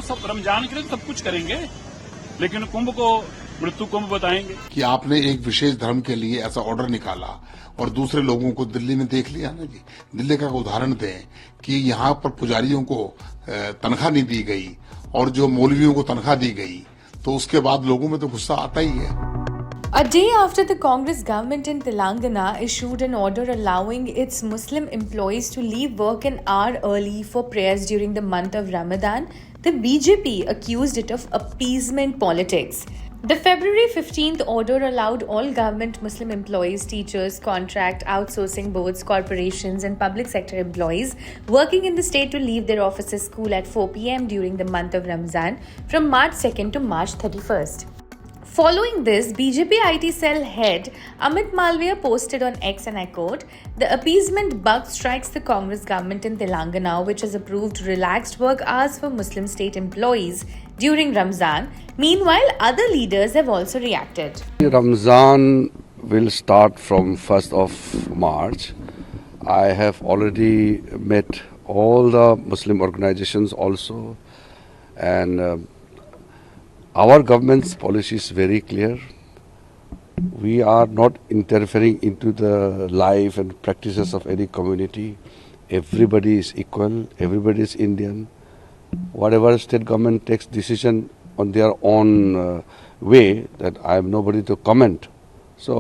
तो सब रमजान के लिए तो सब कुछ करेंगे, लेकिन कुंभ को मृत्यु कुंभ बताएंगे। कि आपने एक विशेष धर्म के लिए ऐसा ऑर्डर निकाला और दूसरे लोगों को दिल्ली में देख लिया ना जी। दिल्ली का उदाहरण दें कि यहाँ पर पुजारियों को तनख्वाह नहीं दी गई और जो मौलवियों को तनख्वाह दी गई, तो उसके बाद लोगों में तो गुस्सा आता ही है। A day after the Congress government in Telangana issued an order allowing its Muslim employees to leave work an hour early for prayers during the month of Ramadan, the BJP accused it of appeasement politics. The February 15th order allowed all government Muslim employees, teachers, contract, outsourcing boards, corporations, and public sector employees working in the state to leave their offices school at 4 p.m. during the month of Ramadan from March 2nd to March 31st. Following this, BJP IT cell head Amit Malviya posted on X and I quote, "The appeasement bug strikes the Congress government in Telangana, which has approved relaxed work hours for Muslim state employees during Ramzan. Meanwhile, other leaders have also reacted." Ramzan will start from 1st of March. I have already met all the Muslim organizations also, and our government's policy is very clear. We are not interfering into the life and practices of any community. Everybody is equal. Everybody is Indian. Whatever state government takes decision on their own way, that I am nobody to comment. So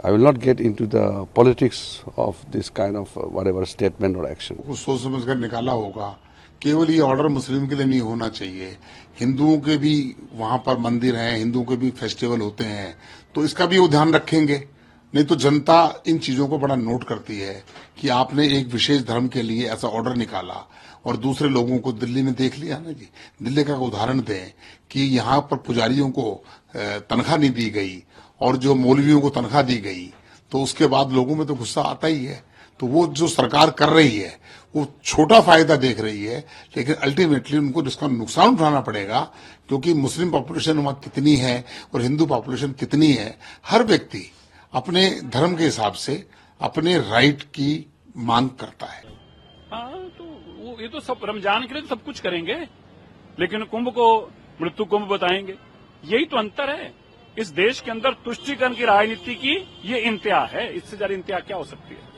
I will not get into the politics of this kind of whatever statement or action. कुछ सोच समझ कर निकाला होगा। केवल ये order मुस्लिम के लिए नहीं होना चाहिए, हिंदुओं के भी वहां पर मंदिर हैं, हिंदुओं के भी फेस्टिवल होते हैं, तो इसका भी वो ध्यान रखेंगे। नहीं तो जनता इन चीजों को बड़ा नोट करती है कि आपने एक विशेष धर्म के लिए ऐसा ऑर्डर निकाला और दूसरे लोगों को दिल्ली में देख लिया ना जी। दिल्ली का उदाहरण दें कि यहाँ पर पुजारियों को तनख्वाह नहीं दी गई और जो मौलवियों को तनख्वाह दी गई, तो उसके बाद लोगों में तो गुस्सा आता ही है। तो वो जो सरकार कर रही है वो छोटा फायदा देख रही है, लेकिन अल्टीमेटली उनको जिसका नुकसान उठाना पड़ेगा, क्योंकि मुस्लिम पॉपुलेशन वहां कितनी है और हिंदू पॉपुलेशन कितनी है, हर व्यक्ति अपने धर्म के हिसाब से अपने राइट की मांग करता है। हाँ, तो ये तो सब रमजान के लिए तो सब कुछ करेंगे, लेकिन कुंभ को मृत्यु कुंभ बताएंगे। यही तो अंतर है। इस देश के अंदर तुष्टीकरण की राजनीति की ये इंतहा है। इससे ज्यादा इंतहा क्या हो सकती है।